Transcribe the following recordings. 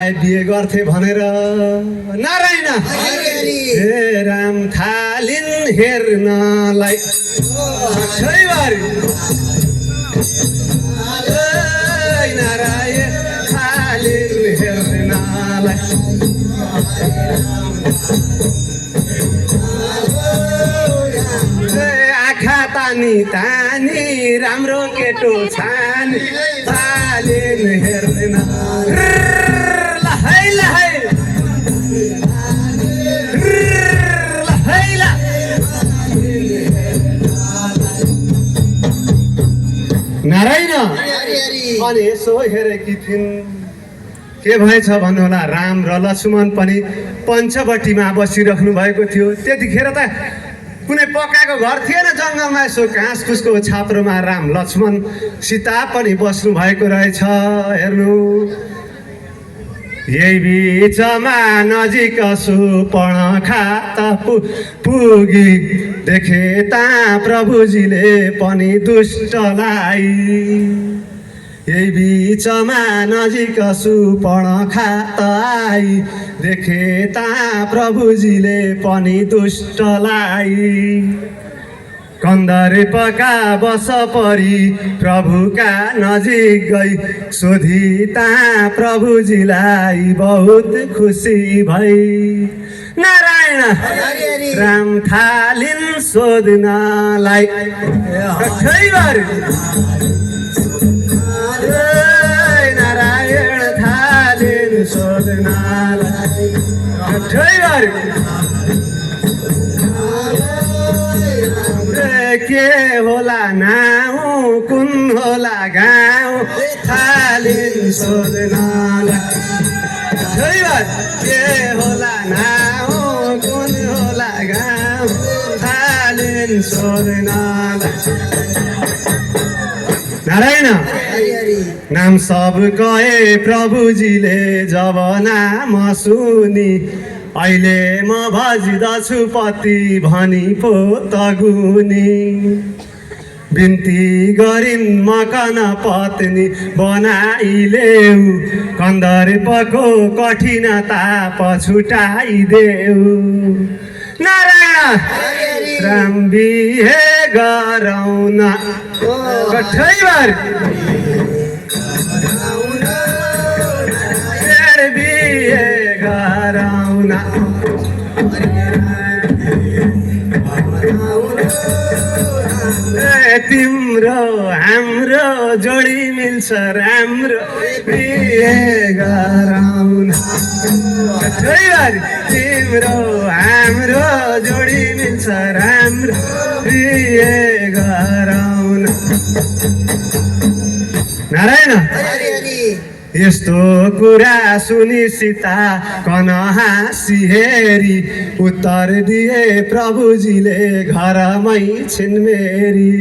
बिहे गर्थे भनेर नारायण हे राम थालिन् हेर्नलाई नारायण थालिन् हेर्नलाई आँखा तानी तानी राम्रो केटो छानी थालिन् हेर्दैन नारायण अनि यसो हेरेकी थिइन् के भएछ भन्नु होला। राम र लक्ष्मण पनि पञ्चवटीमा बसिराख्नु भएको थियो। त्यतिखेर त कुनै पक्काको घर थिएन जङ्गलमा। यसो घाँस फुसको छाप्रोमा राम लक्ष्मण सीता पनि बस्नु भएको रहेछ। हेर्नु यही बिचमा नजिक सुपर्णखा त पुगी देखे ता प्रभुजीले पनि दुष्टलाई। यही बिचमा नजिक सुपर्णखा त आई देखे ता प्रभुजीले पनि दुष्टलाई। कन्दर्पका बस परी प्रभुका नजिक गई सोधिता प्रभुजीलाई बहुत खुसी भई। नारायण राम थालिन् सोध्नलाई नारायण थालिन् सोध्नलाई के होला नाउँ कुन होला गाउँ थालिन् सोध्नलाई। के होला नाउँ कुन होला गाउँ थालिन् सोध्नलाई। नारायण नाम सब कहे प्रभुजीले जब नाम सुनि अहिले म भजिदछु पति भनी पो तगुनी। बिन्ती गरिन् मकन पत्नी बनाइलेऊ कन्दर्पको कठिनता पछुटाइदेऊ। नारायण राम बिहे गरौँ न बिहे गरौँ न तिम्रो हाम्रो जोडी मिल्छ राम्रो बिहे गरौँ न। तिम्रो हाम्रो जोडी मिल्छ राम्रो बिहे गरौँ न। नारायण यस्तो कुरा सुनि सीता कन हाँसी हेरी उत्तर दिए प्रभुजीले घरमै छिन् मेरी।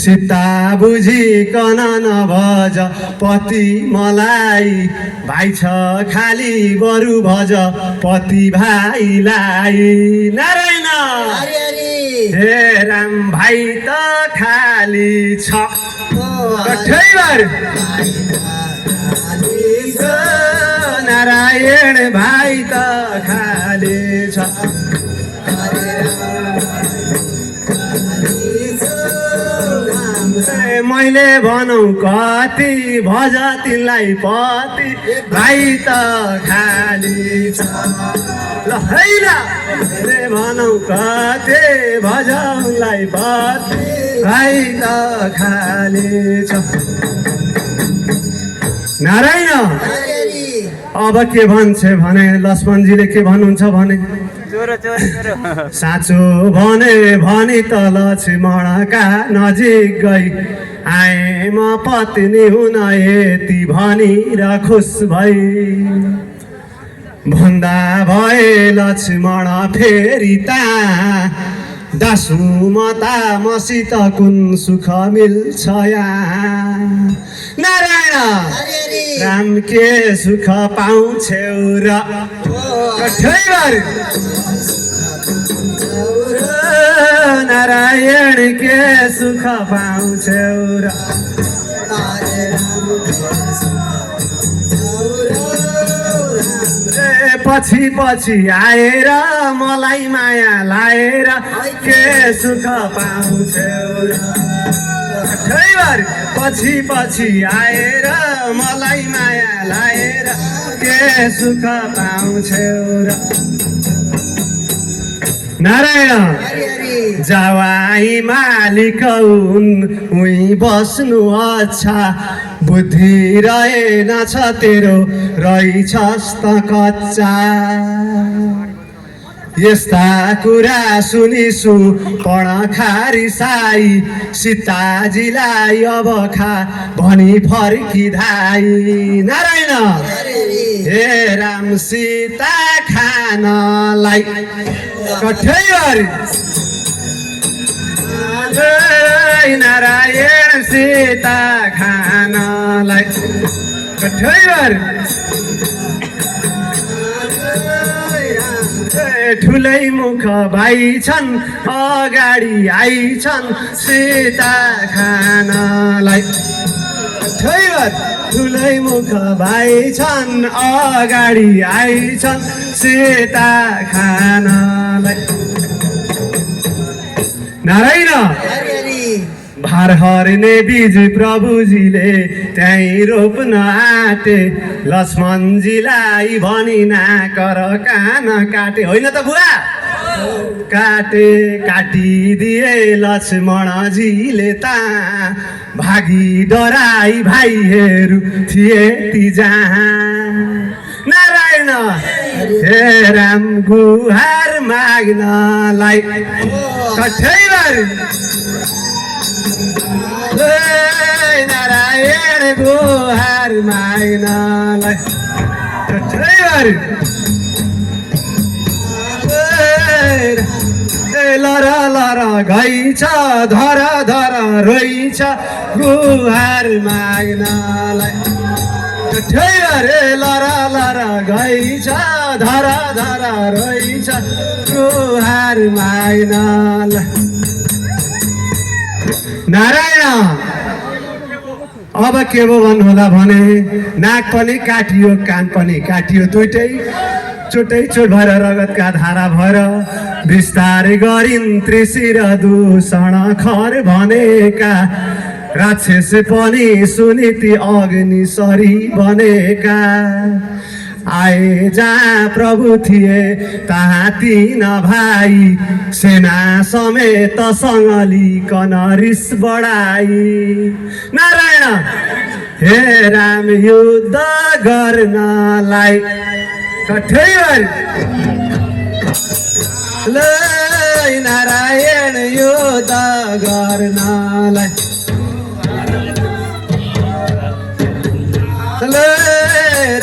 सीता बुझिकन नभज पति मलाई भाइ छ खाली बरु भज पति भाइलाई। नारायण हे राम भाइ त खाली छ नारायण भाइ त खाली छ। मैले भनौँ कति भज तिमीलाई पति भाइ त खाली छ। ल है भनौँ कति भजलाई पति भाइ त खाली छ। नारायण अब के भन्छ भने लक्ष्मणजीले के भन्नुहुन्छ भने साँचो भने भनी त लक्ष्मणका नजिक गई आए म पत्नी हुन यति भनी र खुस भई। भन्दा भए लक्ष्मण फेरि ता दासु मता मसित कुन सुख मिल्छ यहाँ। नारायण राम के सुख पाउँछौ र नारायण के सुख पाउँछौ र पछि पछि आएर मलाई माया लाएर के सुख पाउँछौ र कठैभरि पछि पछि आएर मलाई माया लाएर के सुख पाउँछौ र नारायण जवाई मालिक हुन् उही बस्नु अच्छा बुद्धि रहेन छ तेरो रहेछस् त कच्चा यस्ता कुरा सुनिसु पण खारी साई सीताजीलाई अब खा भनी फर्किधाई नारायण हे राम सीता खानलाई कठैभरि नारायण सीता खानलाई कठैभरि ठुलै मुख भाइ छन् अगाडि आइछन् सीता खानलाई ठुलै मुख भाइ छन् अगाडि आइछन् सीता खानलाई नारायण भार हर्ने बीज प्रभुजीले त्यहीँ रोप्न आँटे लक्ष्मणजीलाई भनी नाकर कान काटे होइन त बुवा काटे काटिदिए लक्ष्मणजीले ता भागी डराई भाइहरू थिए ती जहाँ नारायण हे राम गुहार माग्नलाई कठैभरि नारायण गुहार माग्नलाई कठैभरि लर लर गइछ धर धर रोइछ गुहार माग्नलाई कठैभरि लर लर गइछ धर धर रोइछ गुहार माग्नलाई नारायण अब के भो भन्नुहोला भने नाक पनि काटियो कान पनि काटियो दुइटै चोटै चोट भएर रगतका धारा भएर विस्तारै गरिन् त्रिशिर दूषण खर भनेका राक्षस पनि सुनिति अग्नि सरी बनेका आए जहाँ प्रभु थिए तहाँ तीन भाइ सेना समेत सँगलिकन रिस बढाई नारायण हे राम युद्ध गर्नलाई कठैभरि नारायण युद्ध गर्नलाई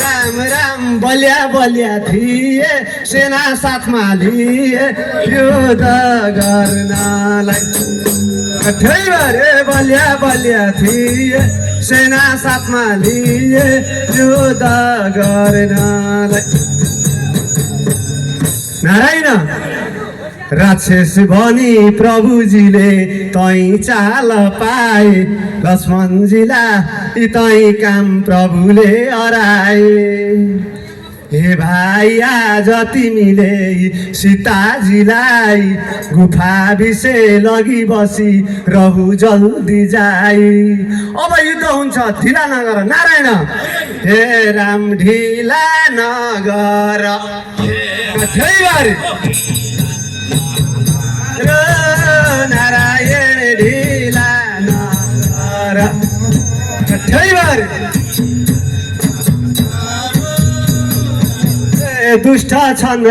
राम राम बलिया बलिया थिए सेना साथमा लिए युद्ध गर्नलाई कठैभरि बलिया बलिया थिए सेना साथमा लिए युद्ध गर्नलाई नारायण राक्षस भनी प्रभुजीले तै चाल पाए लक्ष्मणजीलाई तै काम प्रभुले हराए हे भाइ आज तिमीले सीताजीलाई गुफा विषे लगी बसी रहु जल्दी जाई अब युद्ध हुन्छ ढिला नगर नारायण हे राम ढिला नगर कठैभरि नारायण ढिला नगर कठैभरि दुष्ट छन्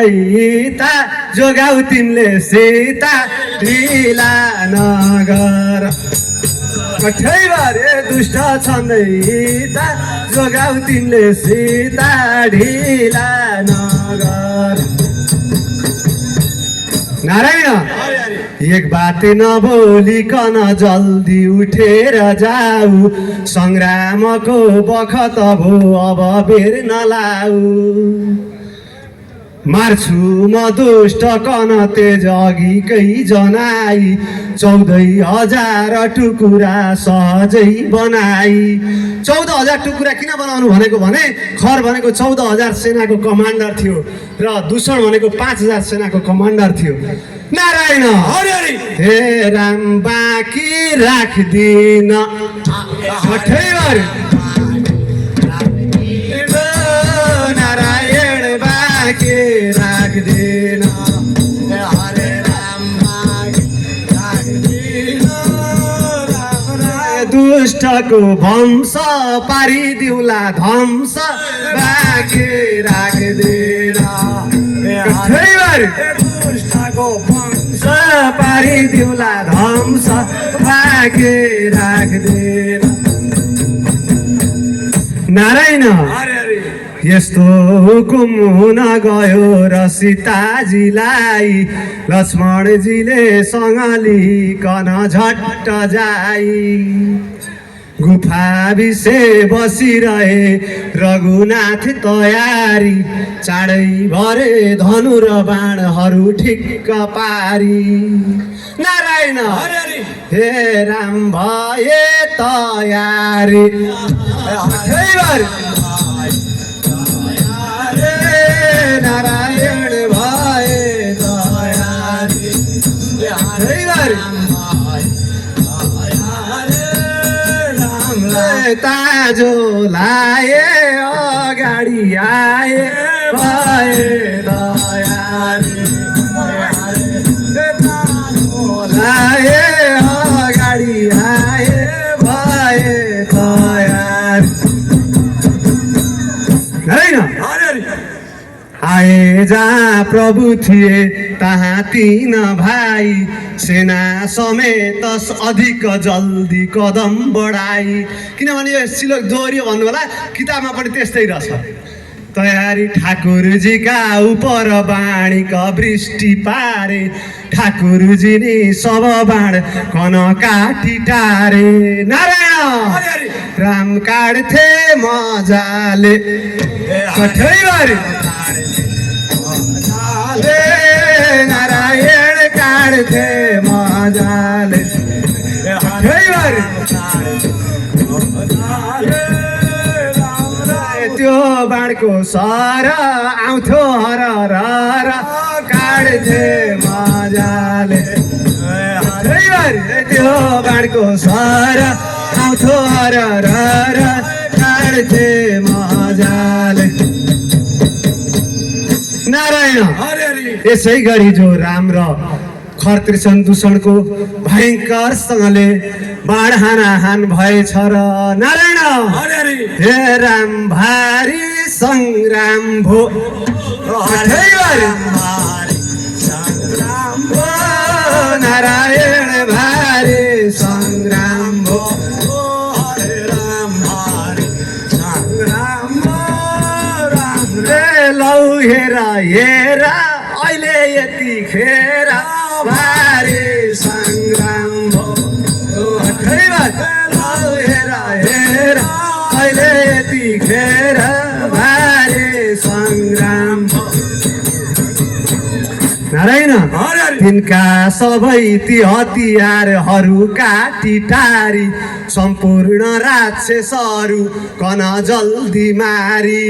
ता जोगाउ तिमीले सीता ढिला नगर कठैभरि दुष्ट छन् ता जोगाउ तिमीले सीता ढिला नगर नारायण एक बात नबोलिकन जल्दी उठेर जाऊ सङ्ग्रामको बखत भो अब बेर नलाऊ मार्छु म दुष्ट कन तेज अघिकै जनाई 14,000 टुकुरा सहजै बनाई। 14,000 टुकुरा किन बनाउनु भनेको भने खर भनेको 14,000 सेनाको कमान्डर थियो र दूषण भनेको 5,000 सेनाको कमान्डर थियो। नारायण हरि हरि हे राम बाँकी राख्दिन नारायण बाँकी राख्दिन हरे राम दुष्टको वंश पारिदिउला ध्वंस बाँकी राख्दिन दुष्टको वंश पारिदिउला ध्वंस बाँकी राख्दिन। नारायण यस्तो हुकुम हुन गयो र सीताजीलाई लक्ष्मणजीले सँगलिकन झट्ट जाई। गुफा विषे बसिरहे रघुनाथ तयारी चाँडै भरे धनु र बाणहरू ठिक्क पारी। नारायण हे राम भए तयारी नारायण भए तयारी ताजो लाए अगाडि आए भए तयारी लाए अगाडि आए भए तयारी। आए जहाँ प्रभु थिए तहाँ तीन भाइ सेना समेत अधिक जल्दी कदम बढाई। किनभने यो सिलोक दोहोरियो भन्नु होला किताबमा पनि त्यस्तै रहेछ। तयारी ठाकुरजीका उपर बाणीका वृष्टि पारे ठाकुरजी नि सब बाण कन काटी टारे। नारायण राम काट्थे मजाले कठैवारी नारायण काट्थे मजाले त्यो बाणको सर आउँथ्यो हर र काट्थे मजाले त्यो बाणको सर आउँथ्यो हर र काट्थे मजाले। नारायण यसै गरी जो राम र खर त्रिशन दूषणको भयङ्करसँगले बाण हानाहान भएछ र नारायण हे राम भारी सङ्ग्राम भो नारायण भारी सङ्ग्राम भो लौ हेर हेर अहिले यतिखेर भारी सङ्ग्राम भो लौ हेर हेर अहिले यतिखेर भारी सङ्ग्राम भो। नारायण तिनका सबै ती हतियारहरू काटी टारी सम्पूर्ण राक्षसहरू कन जल्दी मारी।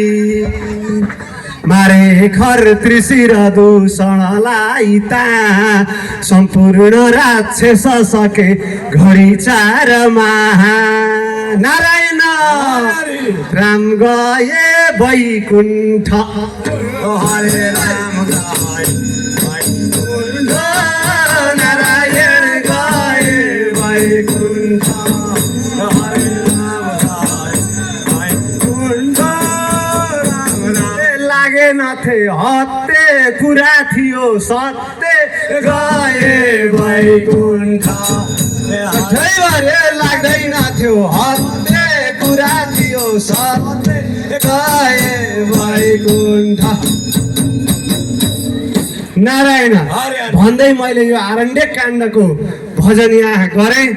मारे खर त्रिशिर दूषणलाई ता सम्पूर्ण राक्षस सके घडी 4 माहा। नारायण राम गए वैकुण्ठ हरे राम नारायण गए वैकुण्ठ नाथे हत्ते कुरा थियो सत्य गए वैकुण्ठ लाग्दैन थियो हत्ते कुरा थियो सत्य गए वैकुण्ठ। नारायण भन्दै मैले यो आरण्य काण्डको भजन यहाँ गरेँ।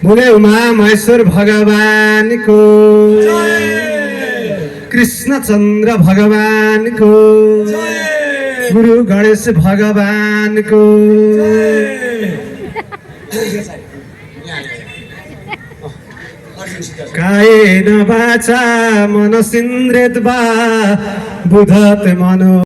बोले उमा महेश्वर भगवानको कृष्णचन्द्र भगवानको गुरु गणेश भगवानको कायेन वाचा मनसिन्द्रेत वा बुधत मनो